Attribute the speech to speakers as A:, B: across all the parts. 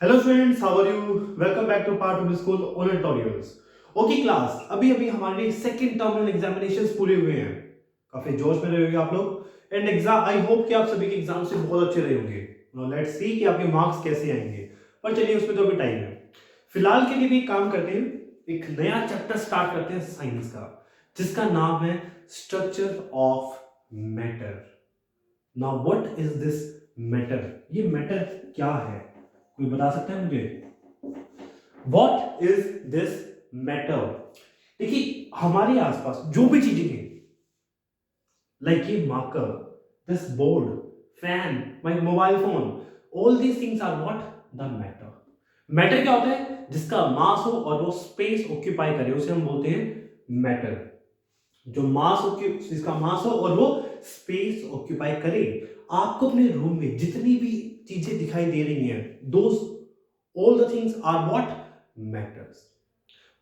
A: Hello students, how are you? Welcome back to part of school online tutorials. Okay class, अभी अभी हमारे second terminal examinations पूरे हुए हैं। काफी जोश में रहे होंगे आप लोग एंड एग्जाम आई होप कि आप सभी के एग्जाम से बहुत अच्छे रहे होंगे। नाउ लेट्स सी कि आपके मार्क्स कैसे आएंगे, पर चलिए उसमें तो अभी टाइम है। फिलहाल के लिए भी एक काम करते हैं, एक नया चैप्टर स्टार्ट करते हैं साइंस का, जिसका नाम है structure of matter. Now what is this matter? ये मैटर क्या है? कोई बता सकता है मुझे? What is this matter? देखिए, हमारे आसपास जो भी चीजें हैं, लाइक ये marker, this board, fan, my mobile phone, all these things are what? The matter. Matter क्या होता है? जिसका मास हो और वो स्पेस ऑक्यूपाई करे, उसे हम बोलते हैं मैटर। जो जिसका मास हो और वो स्पेस ऑक्यूपाई करे। आपको अपने रूम में जितनी भी चीजें दिखाई दे रही हैं, दोस्त all the things are what? Matters.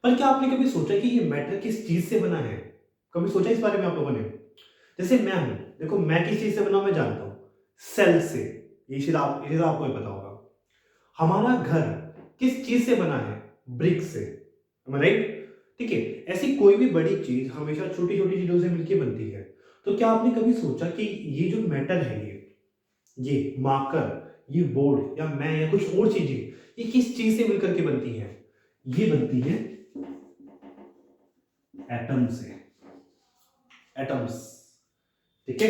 A: पर क्या आपने कभी सोचा कि ये मैटर किस चीज से बना है? कभी सोचा इस बारे में आप लोगों ने? जैसे मैं हूं, देखो मैं किस चीज से बना हूं मैं जानता हूं, सेल से। ये चीज आपको ही पता होगा। हमारा घर किस चीज से बना है? ब्रिक से, राइट? ठीक है। ऐसी कोई भी बड़ी चीज हमेशा छोटी छोटी चीजों से मिलकर बनती है। तो क्या आपने कभी सोचा कि ये जो मैटर है, ये मार्कर, ये बोर्ड या मैं या कुछ और चीजें, ये किस चीज से मिलकर के बनती है? ये बनती है एटम से। एटम्स, ठीक है।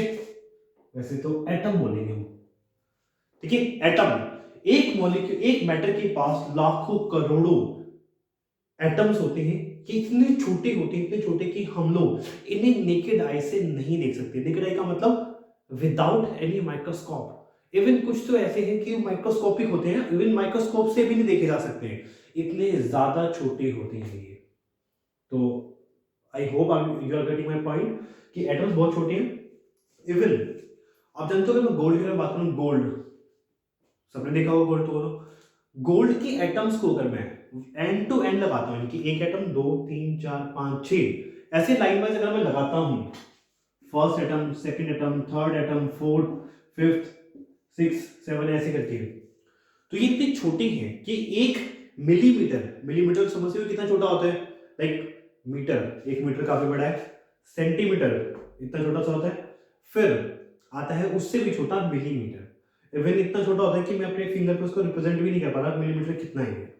A: वैसे तो एटम बोलेंगे हम, ठीक है। एटम, एक मॉलिक्यूल, एक मैटर के पास लाखों करोड़ों एटम्स होते हैं। ये इतने छोटे होते हैं, इतने छोटे कि हम लोग इन्हें नेकेड आई से नहीं देख सकते। नेकेड आई का मतलब विदाउट एनी माइक्रोस्कोप। इवन कुछ तो ऐसे हैं कि माइक्रोस्कोपिक होते हैं, इवन माइक्रोस्कोप से भी नहीं देखे जा सकते हैं, इतने ज्यादा छोटे होते हैं ये। तो I hope you are getting my point कि एटम्स बहुत छोटे हैं। इवन आप जानते हो, मैं गोल्ड की बात करूं, गोल्ड सबने देखा होगा, गोल्ड तो गोल्ड की एटम्स को अगर मैं एंड टू एंड लगाता हूं, इनकी एक एटम, दो, तीन, चार, पांच, छह, ऐसे लाइन वाइज अगर मैं लगाता हूं, first atom, second atom, third atom, fourth, fifth, six, seven, ऐसे करके, तो ये इतनी छोटी है कि एक मिलीमीटर, मिलीमीटर समझते हो कितना छोटा होता है? लाइक मीटर, एक मीटर काफी बड़ा है। सेंटीमीटर इतना छोटा सा होता है। फिर आता है उससे भी छोटा मिलीमीटर। इवन इतना छोटा होता है कि मैं अपने फिंगर पे उसको रिप्रेजेंट भी नहीं कर पा रहा मिलीमीटर कितना है।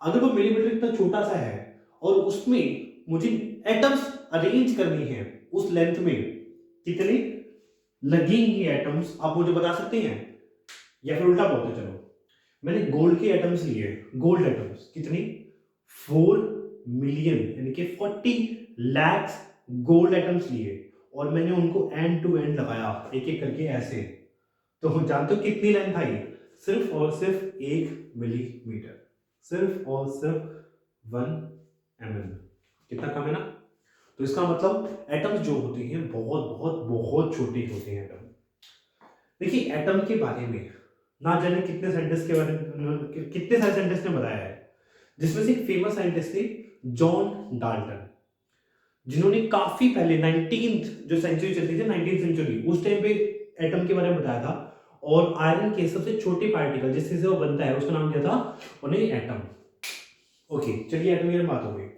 A: अगर वो मिलीमीटर इतना छोटा सा है और उसमें मुझे एटम्स अरेंज करनी है, उस लेंथ में कितने लगेंगे एटम्स, आप मुझे बता सकते हैं? या फिर उल्टा बोलते चलो, मैंने गोल्ड के एटम्स लिए, गोल्ड एटम्स कितनी? 4 मिलियन, यानी कि 40 लाख गोल्ड एटम्स लिए और मैंने उनको एंड टू एंड लगाया, एक एक करके ऐसे। तो जानते हो कितनी लेंथ आई? सिर्फ और सिर्फ 1 मिलीमीटर, सिर्फ और सिर्फ 1 mm। कितना कम है ना? तो इसका मतलब एटम्स जो होती हैं बहुत बहुत बहुत छोटी होती हैं एटम। देखिए, एटम के बारे में ना जाने कितने साइंटिस्ट के बारे में, कितने सारे साइंटिस्ट ने बताया है, जिसमें से एक फेमस साइंटिस्ट थे जॉन डाल्टन, जिन्होंने काफी पहले 19th जो सेंचुरी चलती थी, 19th सेंचुरी, उस टाइम पे एटम के बारे में बताया था। और आयरन के सबसे छोटे पार्टिकल जिससे वो बनता है, उसका नाम क्या था? उन्हें एटम। ओके, चलिए एटम की बात हो गई।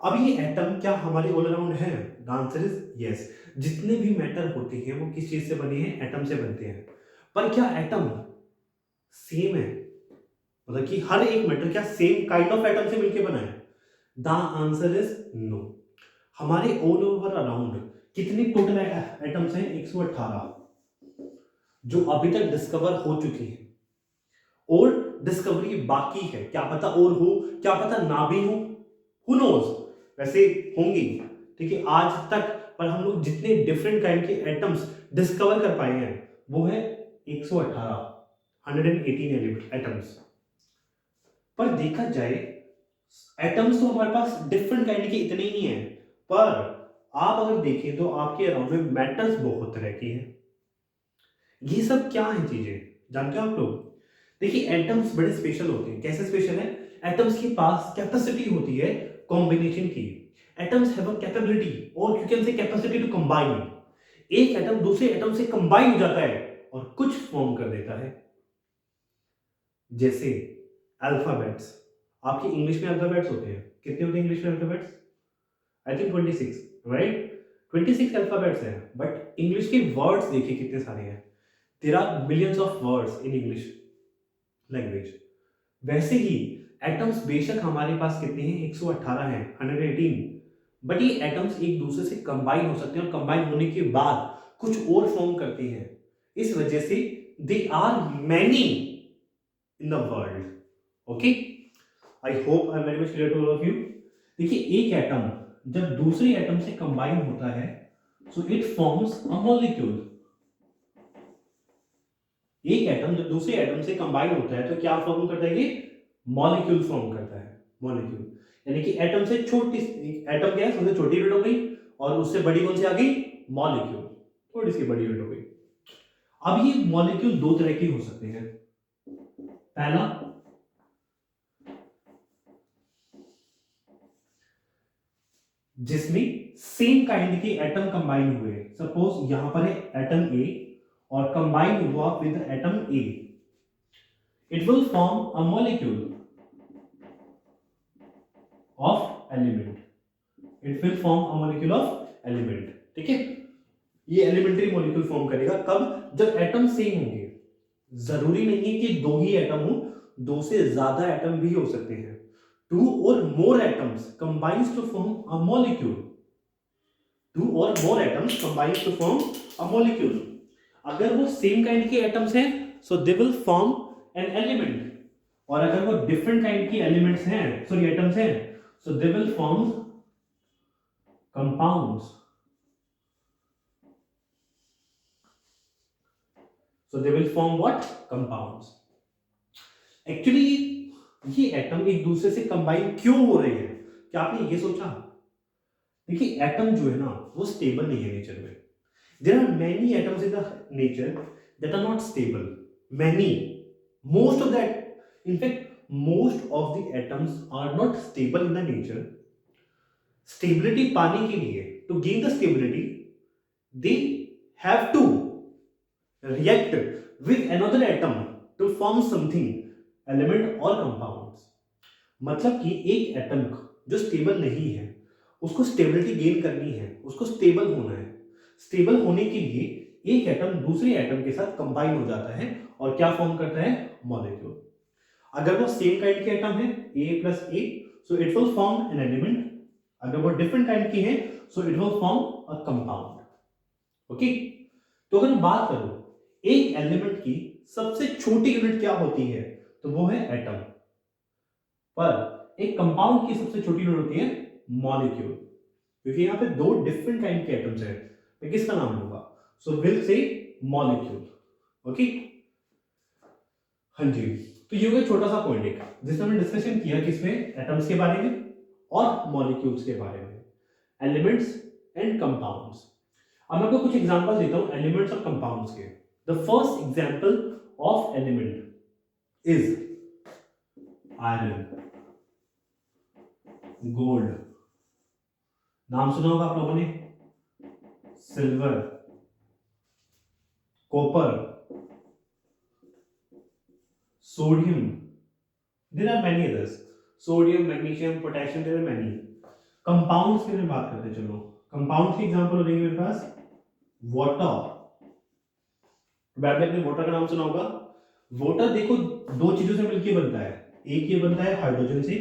A: अब ये एटम क्या हमारे ऑल अराउंड है? The answer is yes. जितने भी मैटर होते हैं वो किस चीज से बने हैं? एटम से बनते हैं। पर क्या एटम सेम है? मतलब कि हर एक मैटर क्या सेम काइंड ऑफ एटम से मिलकर बना है? The answer is no. हमारे ऑल ओवर अराउंड कितने टोटल एटम्स हैं? 118, जो अभी तक डिस्कवर हो चुकी है और डिस्कवरी बाकी है। क्या पता और हो, क्या पता ना भी हो, हु नोज। वैसे होंगी, ठीक है, आज तक। पर हम लोग जितने डिफरेंट काइंड के एटम्स डिस्कवर कर पाए हैं वो है 118, 118 एटम्स। पर देखा जाए, एटम्स तो हमारे पास डिफरेंट काइंड के इतने ही नहीं है, पर आप अगर देखें तो आपके अराउंड में मैटर्स बहुत तरह की हैं। ये सब क्या है चीजें, जानते हो आप लोग? देखिए, एटम्स बड़े स्पेशल होते हैं। कैसे स्पेशल है? एटम्स के पास कैपेसिटी होती है कॉम्बिनेशन की। एटम्स हैव अ कैपेबिलिटी, और you can say capacity to combine. एक एटम दूसरे एटम से कंबाइन हो जाता है और कुछ फॉर्म कर देता है। जैसे अल्फाबेट्स, आपके इंग्लिश में अल्फाबेट्स होते हैं, कितने होते हैं इंग्लिश में alphabets? I think 26, right? 26 alphabets हैं, बट इंग्लिश के वर्ड्स देखिए कितने सारे हैं। There are millions of words in English language. वैसे ही एटम्स बेशक हमारे पास कितने हैं, 118 हैं, 118, बट ये एटम्स एक दूसरे से कंबाइन हो सकते हैं और कंबाइन होने के बाद कुछ और फॉर्म करते हैं। इस वजह से they are many in the world. Okay, I hope I am very much clear to all of you. देखिए एक एटम जब दूसरे एटम से कंबाइन होता है so it forms a molecule. एक एटम जब दूसरे एटम से कंबाइन होता है तो क्या फॉर्म करता है? ये मॉलिक्यूल फॉर्म करता है, मॉलिक्यूल। यानी कि एटम से छोटी, एटम क्या है, सबसे छोटी यूनिट हो गई और उससे बड़ी कौन सी आ गई? मॉलिक्यूल, थोड़ी सी बड़ी यूनिट हो गई। अब ये मॉलिक्यूल दो तरह के हो सकते हैं। पहला, जिसमें सेम काइंड के एटम कंबाइन हुए, सपोज यहां पर है एटम ए और कंबाइन हुआ with atom A, it will form a molecule of element, it will form a molecule of element. ठीक है, ये एलिमेंट्री मॉलिक्यूल फॉर्म करेगा कब? जब एटम सेम होंगे। जरूरी नहीं है कि दो ही एटम हो, दो से ज्यादा एटम भी हो सकते हैं। Two or more atoms combines to form a molecule, two or more atoms combines to form a molecule. अगर वो सेम काइंड के एटम्स हैं so they will form an element, और अगर वो डिफरेंट काइंड के एलिमेंट्स हैं, सॉरी एटम्स हैं, so they will form compounds. So they will form what? Compounds. Actually ये एटम एक दूसरे से कंबाइन क्यों हो रहे हैं? क्या आपने ये सोचा? देखिए एटम जो है ना वो स्टेबल नहीं है नेचर में। There are many atoms in the nature that are not stable. Many, most of that, in fact, most of the atoms are not stable in the nature. Stability पाने के लिए, to gain the stability, they have to react with another atom to form something, element or compounds. मतलब कि एक atom जो stable नहीं है उसको स्टेबिलिटी गेन करनी है, उसको स्टेबल होना है। स्टेबल होने के लिए एक एटम दूसरे एटम के साथ कंबाइन हो जाता है और क्या फॉर्म करता है? मॉलिक्यूल। अगर वो सेम काइंड के एटम है A plus A, so it will form an element. अगर वो डिफरेंट काइंड की है so it will form a compound. Okay, तो अगर बात करूं एक एलिमेंट की सबसे छोटी यूनिट क्या होती है तो वो है एटम, पर एक कंपाउंड की सबसे छोटी यूनिट होती है मॉलिक्यूल, क्योंकि यहां पे दो डिफरेंट काइंड के एटम्स हैं तो किसका नाम होगा? So will say molecule. Okay, हाँ जी, तो ये हो गया छोटा सा पॉइंट एक जिसमें हमने डिस्कशन किया किसमें? एटम्स के बारे में और मॉलिक्यूल्स के बारे में, एलिमेंट्स एंड कंपाउंड्स। अब मैं आपको कुछ एग्जांपल देता हूं एलिमेंट्स और कंपाउंड्स के। The first example of element is iron, gold, नाम सुना होगा आप लोगों ने, silver, copper, sodium, there are many others, sodium, magnesium, potassium, there are many. Compounds की बात करते हैं, चलो कंपाउंड्स की एग्जांपल हो जाएंगे मेरे पास वाटर। आपने वाटर का नाम सुना होगा। वाटर देखो दो चीजों से मिलकर बनता है, एक ये बनता है हाइड्रोजन से,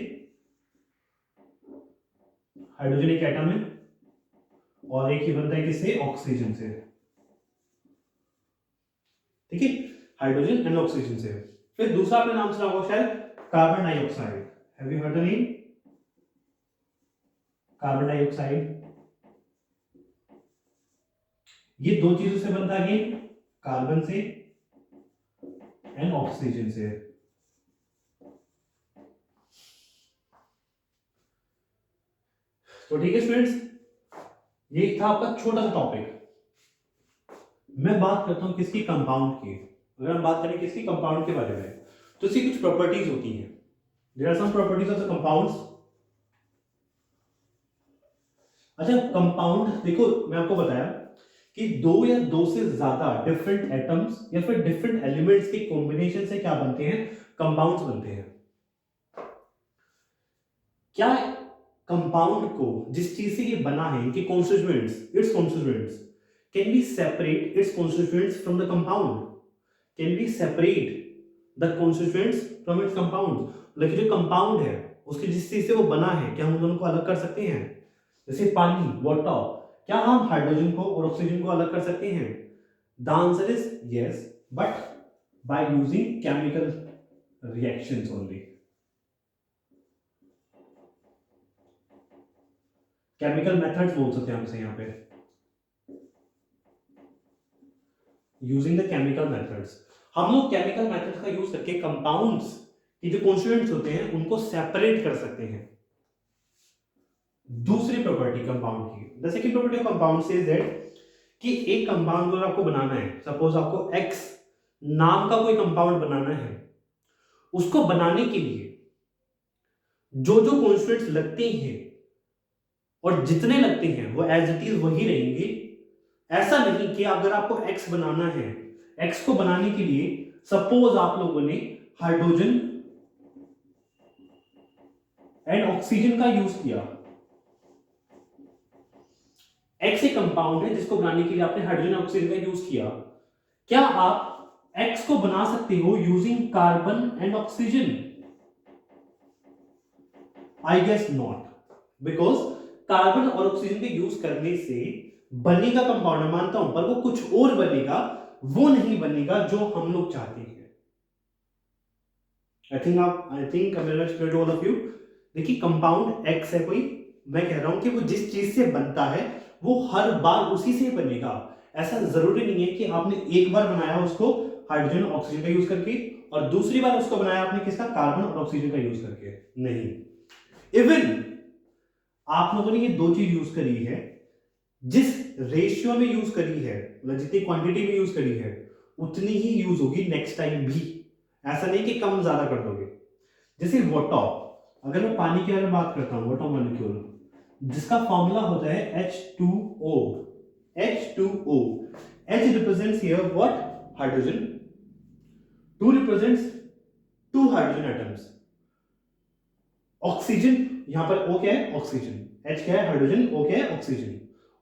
A: हाइड्रोजन एक एटम है, और एक ही बनता है किससे? ऑक्सीजन से। ठीक है, हाइड्रोजन एंड ऑक्सीजन से। फिर दूसरा आपने नाम सुना होगा शायद carbon dioxide. Have you heard the name carbon dioxide? ये दो चीजों से बनता है, कार्बन से एंड ऑक्सीजन से। तो ठीक है स्टूडेंट्स, ये था आपका छोटा सा टॉपिक। मैं बात करता हूं किसकी? कंपाउंड की। अगर हम बात करें किसकी? कंपाउंड के बारे में, तो इसकी कुछ प्रॉपर्टीज होती हैं। There are some properties of the compounds. अच्छा, कंपाउंड देखो मैं आपको बताया कि दो या दो से ज्यादा डिफरेंट एटम्स या फिर डिफरेंट एलिमेंट्स के कॉम्बिनेशन से क्या बनते हैं, कंपाउंड्स बनते हैं। क्या कंपाउंड को जिस चीज से ये बना है, इनके constituents, its constituents, can we separate its constituents from the compound, can we separate the constituents from its compound, लेकिन जो कंपाउंड है उसके जिस चीज से वो बना है, क्या हम दोनों को अलग कर सकते हैं? जैसे पानी, वाटर, क्या हम हाइड्रोजन को और ऑक्सीजन को अलग कर सकते हैं? The answer is yes, but by using chemical reactions only. Chemical methods बोल सकते हैं हम इसे यहाँ पे, यूजिंग द केमिकल मेथड्स। हम लोग केमिकल मेथड्स का यूज करके कंपाउंड्स की जो कॉन्स्टिट्यूएंट्स होते हैं उनको सेपरेट कर सकते हैं। दूसरी प्रॉपर्टी कंपाउंड की, the second property of compound says that कि एक कंपाउंड अगर आपको बनाना है, सपोज आपको X नाम का कोई कंपाउंड बनाना है, उसको बनाने के लिए जो जो कॉन्स्टिट्यूएंट्स लगते हैं और जितने लगते हैं वो एज इट इज वही रहेंगे। ऐसा नहीं कि अगर आपको X बनाना है, X को बनाने के लिए सपोज आप लोगों ने हाइड्रोजन एंड ऑक्सीजन का यूज किया। X एक कंपाउंड है जिसको बनाने के लिए आपने हाइड्रोजन ऑक्सीजन का यूज किया। क्या आप X को बना सकते हो using carbon and oxygen? I guess not, because carbon और ऑक्सीजन के यूज करने से बनेगा कंपाउंड, मैं मानता हूं, पर वो कुछ और बनेगा, वो नहीं बनेगा जो हम लोग चाहते हैं। I think all of you. देखिए कंपाउंड X है कोई, मैं कह रहा हूं कि वो जिस चीज से बनता है वो हर बार उसी से बनेगा। ऐसा जरूरी नहीं है कि आपने एक बार बनाया उसको हाइड्रोजन ऑक्सीजन का यूज करके और दूसरी बार उसको बनाया आपने किसका, कार्बन और ऑक्सीजन का यूज करके, नहीं। इवन आप लोगों ने ये दो चीज यूज करी है, जिस रेशियो में यूज करी है, मतलब जितनी क्वांटिटी में यूज करी है उतनी ही यूज होगी नेक्स्ट टाइम भी। ऐसा नहीं कि कम ज्यादा कर दोगे। जैसे वाटर, अगर मैं पानी के बारे में बात करता हूं, वाटर मॉलिक्यूल जिसका फॉर्मूला होता है H2O, H2O, H represents here what? Hydrogen. 2 represents 2 hydrogen atoms. Oxygen, यहां पर O क्या है? ऑक्सीजन। H क्या है? हाइड्रोजन। O क्या है? ऑक्सीजन।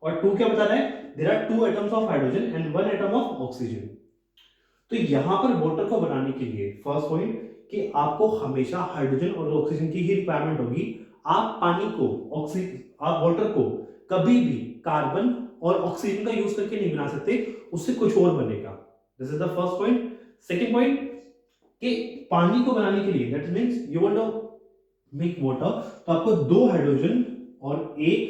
A: और 2 क्या बता रहा है? There are 2 atoms of hydrogen and 1 atom of oxygen. तो यहां पर वाटर को बनाने के लिए फर्स्ट पॉइंट कि आपको हमेशा हाइड्रोजन और ऑक्सीजन की ही रिक्वायरमेंट होगी। आप पानी को, आप वाटर को कभी भी कार्बन और ऑक्सीजन का यूज करके नहीं बना सकते, उससे कुछ और बनेगा। This is the first point. Second point कि पानी को बनाने के लिए, that means you want to make water, तो आपको 2 हाइड्रोजन और 1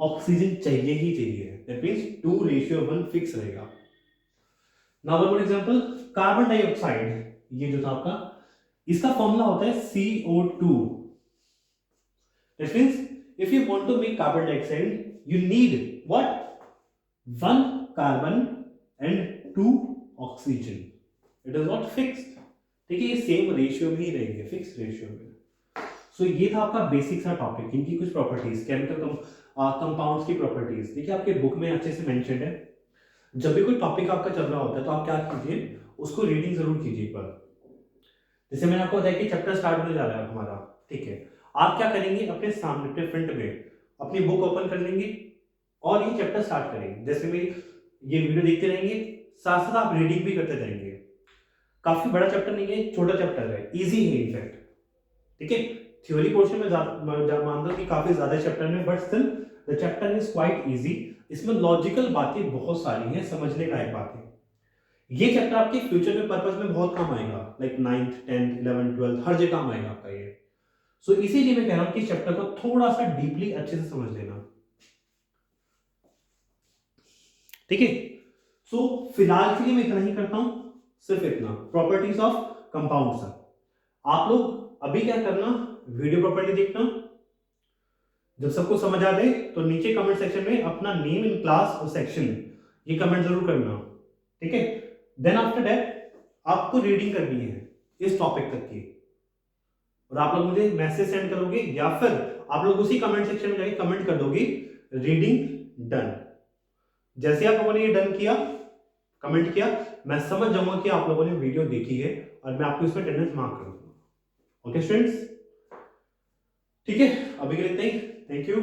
A: ऑक्सीजन चाहिए ही चाहिए। दैट मींस 2:1 फिक्स रहेगा। Now one more example, carbon dioxide, ये जो था आपका, इसका फॉर्मूला होता है CO2। That means if you want to make carbon dioxide, you need what? 1 carbon and 2 oxygen. It is not fixed. ठीक है, ये सेम रेशियो में ही रहेंगे, फिक्स रेशियो में। सो ये था आपका बेसिक सा टॉपिक, इनकी कुछ प्रॉपर्टीज, केमिकल कंपाउंड्स की प्रॉपर्टीज। देखिए आपके बुक में अच्छे से मेंशन्ड है। जब भी कोई टॉपिक आपका चल रहा होता है तो आप क्या कीजिए, उसको रीडिंग जरूर कीजिए एक बार। जैसे मैंने आपको बताया कि चैप्टर स्टार्ट होने जा रहा है हमारा, ठीक है, आप क्या करेंगे, अपने सामने, अपने फ्रंट में अपनी बुक ओपन कर लेंगे और ये चैप्टर स्टार्ट करेंगे। जैसे में ये वीडियो देखते रहेंगे, साथ साथ आप रीडिंग भी करते जाएंगे। काफी बड़ा चैप्टर नहीं है, छोटा चैप्टर है, इजी है इनफैक्ट, ठीक है। थ्योरी पोर्शन में मानता हूं कि काफी ज्यादा चैप्टर में, but still the chapter is quite easy. इसमें लॉजिकल बातें बहुत सारी हैं, समझने लायक बातें। ये चैप्टर आपके फ्यूचर में पर्पस में बहुत काम आएगा, like 9th 10th 11th 12th हर जगह काम आएगा आपका ये। सो इसीलिए मैं कह रहा हूं कि इस चैप्टर को थोड़ा सा डीपली अच्छे से समझ लेना, ठीक है। सो फिलहाल के लिए मैं इतना ही करता हूं, सिर्फ इतना, प्रॉपर्टीज ऑफ कंपाउंड्स। आप लोग अभी क्या करना, वीडियो प्रॉपर्ली देखना। जब सबको समझ आ जाए तो नीचे कमेंट सेक्शन में अपना नेम इन क्लास और सेक्शन ये कमेंट जरूर करना, ठीक है। देन आफ्टर दैट आपको रीडिंग करनी है इस टॉपिक तक की, और आप लोग मुझे मैसेज सेंड करोगे या फिर आप लोग उसी कमेंट सेक्शन में जाके कमेंट कर दोगे रीडिंग डन। जैसे आप लोगों ने ये डन किया, कमेंट किया, मैं समझ जाऊंगा कि आप लोगों ने वीडियो देखी है और मैं आपको इसमें अटेंडेंस मार्क कर दूंगा। ओके स्टूडेंट्स, ठीक है, अभी के लिए इतना ही। Thank you.